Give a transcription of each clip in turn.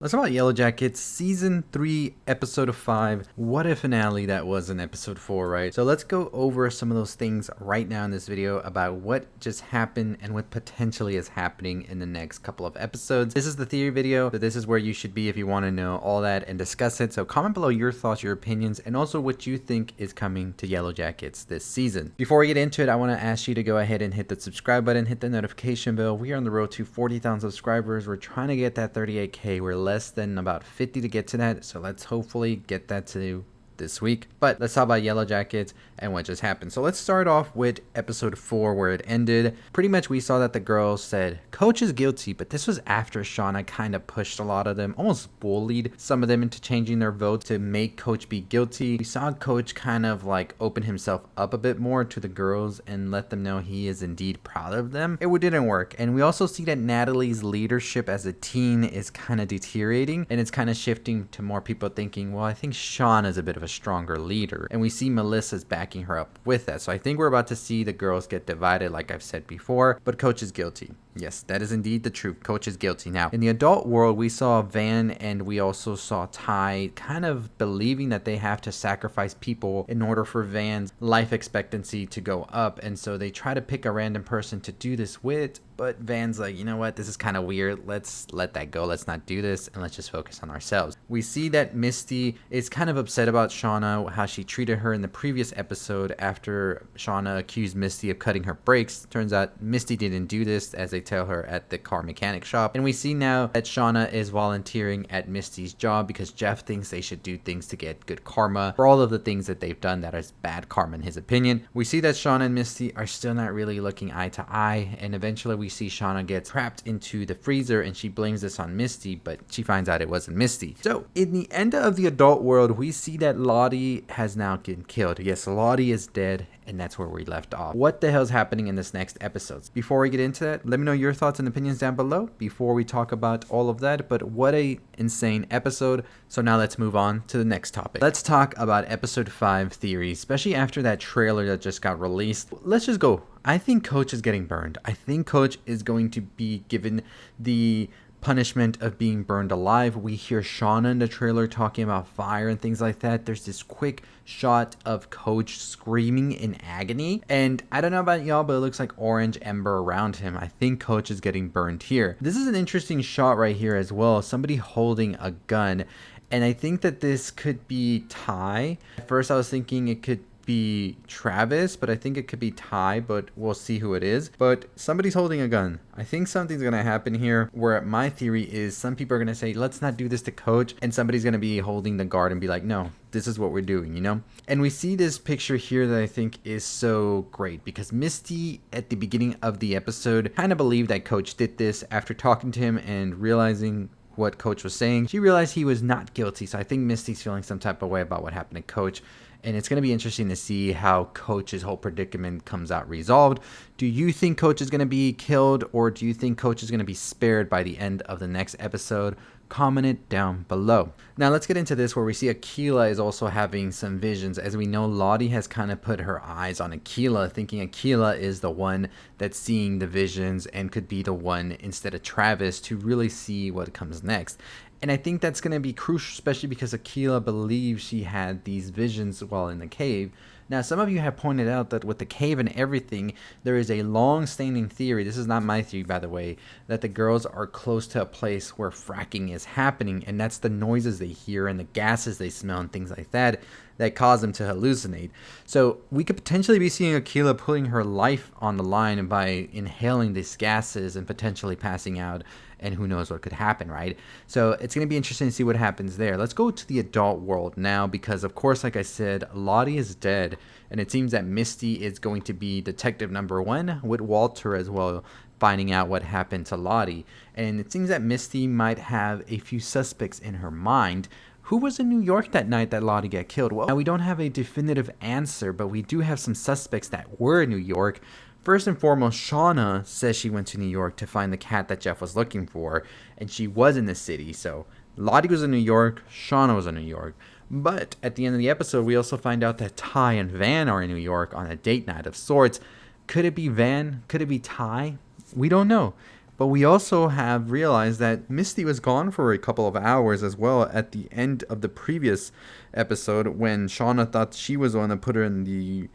Let's talk about Yellowjackets, Season 3, Episode 5. What a finale that was in Episode 4, right? So let's go over some of those things right now in this video about what just happened and what potentially is happening in the next couple of episodes. This is the theory video, so this is where you should be if you want to know all that and discuss it. So comment below your thoughts, your opinions, and also what you think is coming to Yellowjackets this season. Before we get into it, I want to ask you to go ahead and hit the subscribe button, hit the notification bell. We are on the road to 40,000 subscribers. We're trying to get that 38K. We're less than about 50 to get to that, so let's hopefully get that to this week. But let's talk about Yellowjackets and what just happened. So let's start off with episode 4 where it ended. Pretty much we saw that the girls said Coach is guilty, but this was after Shauna kind of pushed a lot of them, almost bullied some of them into changing their vote to make Coach be guilty. We saw Coach kind of like open himself up a bit more to the girls and let them know he is indeed proud of them. It didn't work. And we also see that Natalie's leadership as a teen is kind of deteriorating, and it's kind of shifting to more people thinking, well, I think Shauna is a bit of a stronger leader, and we see Melissa's backing her up with that. So I think we're about to see the girls get divided, like I've said before, but Coach is guilty. Yes, that is indeed the truth. Coach is guilty. Now, in the adult world, we saw Van and we also saw Ty kind of believing that they have to sacrifice people in order for Van's life expectancy to go up, and so they try to pick a random person to do this with, but Van's like, you know what, this is kind of weird. Let's let that go. Let's not do this, and let's just focus on ourselves. We see that Misty is kind of upset about Shauna, how she treated her in the previous episode after Shauna accused Misty of cutting her brakes. Turns out Misty didn't do this, as they tell her at the car mechanic shop. And we see now that Shauna is volunteering at Misty's job because Jeff thinks they should do things to get good karma for all of the things that they've done that is bad karma in his opinion. We see that Shauna and Misty are still not really looking eye to eye, and eventually we see Shauna get trapped into the freezer and she blames this on Misty, but she finds out it wasn't Misty. So in the end of the adult world, we see that Lottie has now been killed. Yes, Lottie is dead, and that's where we left off. What the hell's happening in this next episode? Before we get into that, let me know your thoughts and opinions down below before we talk about all of that. But what a insane episode. So now let's move on to the next topic. Let's talk about episode 5 theories, especially after that trailer that just got released. Let's just go. I think Coach is getting burned. I think Coach is going to be given the punishment of being burned alive. We hear Shauna in the trailer talking about fire and things like that. There's this quick shot of Coach screaming in agony, and I don't know about y'all, but it looks like orange ember around him. I think Coach is getting burned here. This is an interesting shot right here as well, somebody holding a gun, and I think that this could be Ty. At first I was thinking it could be Travis, but I think it could be Ty, but we'll see who it is. But somebody's holding a gun. I think something's gonna happen here where my theory is some people are gonna say, let's not do this to Coach, and somebody's gonna be holding the guard and be like, no, this is what we're doing, you know? And we see this picture here that I think is so great because Misty at the beginning of the episode kind of believed that Coach did this. After talking to him and realizing what Coach was saying, she realized he was not guilty. So I think Misty's feeling some type of way about what happened to Coach. And it's going to be interesting to see how Coach's whole predicament comes out resolved. Do you think Coach is going to be killed, or do you think Coach is going to be spared by the end of the next episode? Comment it down below. Now let's get into this where we see Akilah is also having some visions. As we know, Lottie has kind of put her eyes on Akilah, thinking Akilah is the one that's seeing the visions and could be the one instead of Travis to really see what comes next. And I think that's going to be crucial, especially because Akilah believes she had these visions while in the cave. Now, some of you have pointed out that with the cave and everything, there is a long-standing theory, this is not my theory by the way, that the girls are close to a place where fracking is happening, and that's the noises they hear and the gases they smell and things like that that cause them to hallucinate. So we could potentially be seeing Akilah putting her life on the line by inhaling these gases and potentially passing out, and who knows what could happen, right? So it's going to be interesting to see what happens there. Let's go to the adult world now because, of course, like I said, Lottie is dead, and it seems that Misty is going to be detective number 1 with Walter as well, finding out what happened to Lottie. And it seems that Misty might have a few suspects in her mind. Who was in New York that night that Lottie got killed? Well, now we don't have a definitive answer, but we do have some suspects that were in New York. First and foremost, Shauna says she went to New York to find the cat that Jeff was looking for, and she was in the city. So Lottie was in New York, Shauna was in New York. But at the end of the episode, we also find out that Ty and Van are in New York on a date night of sorts. Could it be Van? Could it be Ty? We don't know. But we also have realized that Misty was gone for a couple of hours as well at the end of the previous episode when Shauna thought she was the one that put her in the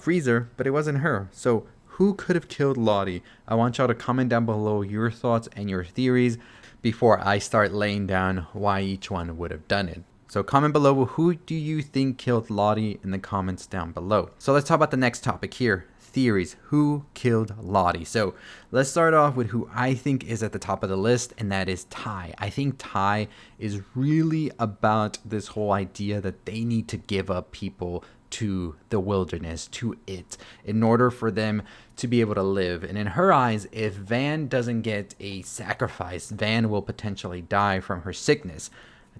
freezer, but it wasn't her. So who could have killed Lottie? I want y'all to comment down below your thoughts and your theories before I start laying down why each one would have done it. So comment below, who do you think killed Lottie in the comments down below. So let's talk about the next topic here. Theories. Who killed Lottie? So let's start off with who I think is at the top of the list, and that is Ty. I think Ty is really about this whole idea that they need to give up people to the wilderness, to it, in order for them to be able to live. And in her eyes, if Van doesn't get a sacrifice, Van will potentially die from her sickness.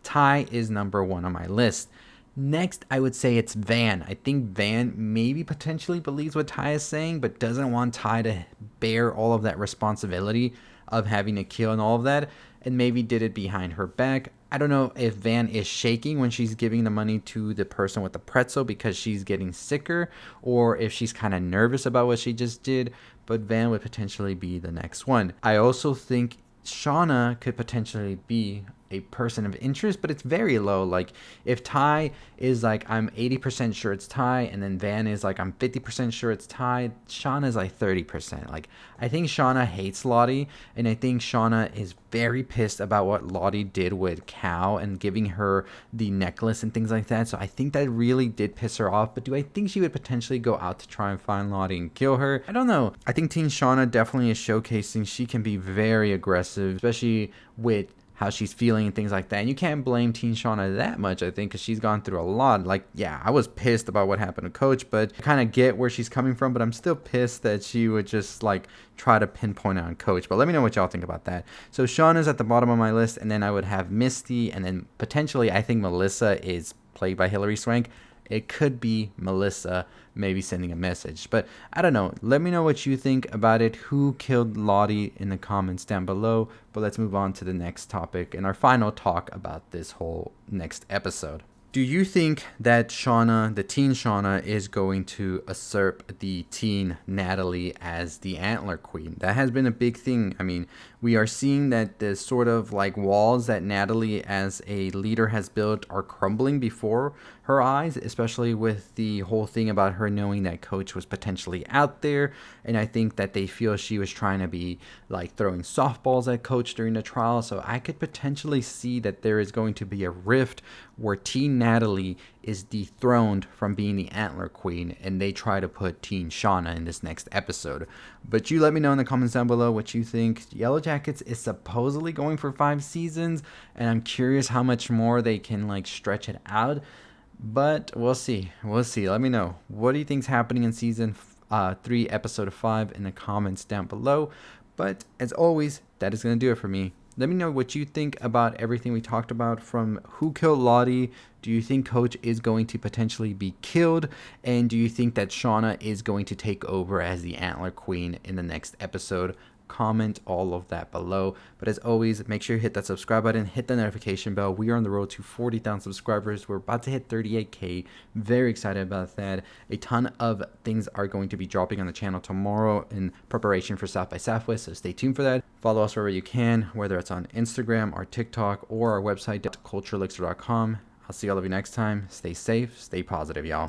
Ty is number one on my list. Next, I would say it's Van. I think Van maybe potentially believes what Ty is saying, but doesn't want Ty to bear all of that responsibility of having to kill and all of that, and maybe did it behind her back. I don't know if Van is shaking when she's giving the money to the person with the pretzel because she's getting sicker, or if she's kind of nervous about what she just did, but Van would potentially be the next one. I also think Shauna could potentially be a person of interest, but it's very low. Like if Ty is like, I'm 80% sure it's Ty, and then Van is like, I'm 50% sure it's Ty, Shauna is like 30%. Like I think Shauna hates Lottie, and I think Shauna is very pissed about what Lottie did with Cal and giving her the necklace and things like that. So I think that really did piss her off. But do I think she would potentially go out to try and find Lottie and kill her? I don't know. I think Teen Shauna definitely is showcasing she can be very aggressive, especially with how she's feeling and things like that. And you can't blame Teen Shauna that much, I think, because she's gone through a lot. Like, yeah, I was pissed about what happened to Coach, but I kind of get where she's coming from, but I'm still pissed that she would just, like, try to pinpoint on Coach. But let me know what y'all think about that. So Shauna's at the bottom of my list, and then I would have Misty, and then potentially I think Melissa is played by Hilary Swank. It could be Melissa maybe sending a message, but I don't know. Let me know what you think about it. Who killed Lottie in the comments down below. But let's move on to the next topic and our final talk about this whole next episode. Do you think that Shauna, the teen Shauna, is going to usurp the teen Natalie as the Antler Queen? That has been a big thing. I mean, we are seeing that the sort of like walls that Natalie as a leader has built are crumbling before her eyes, especially with the whole thing about her knowing that Coach was potentially out there. And I think that they feel she was trying to be like throwing softballs at Coach during the trial. So I could potentially see that there is going to be a rift where teen Natalie is dethroned from being the Antler Queen, and they try to put teen Shauna in this next episode. But you let me know in the comments down below what you think. Yellowjackets is supposedly going for 5 seasons, and I'm curious how much more they can like stretch it out. But we'll see. Let me know. What do you think's happening in season 3, episode 5 in the comments down below. But as always, that is going to do it for me. Let me know what you think about everything we talked about, from who killed Lottie. Do you think Coach is going to potentially be killed? And do you think that Shauna is going to take over as the Antler Queen in the next episode? Comment all of that below. But as always, make sure you hit that subscribe button, hit the notification bell. We are on the road to 40,000 subscribers. We're about to hit 38K. Very excited about that. A ton of things are going to be dropping on the channel tomorrow in preparation for South by Southwest, so stay tuned for that. Follow us wherever you can, whether it's on Instagram or TikTok or our website, culturelixir.com. I'll see all of you next time. Stay safe, stay positive, y'all.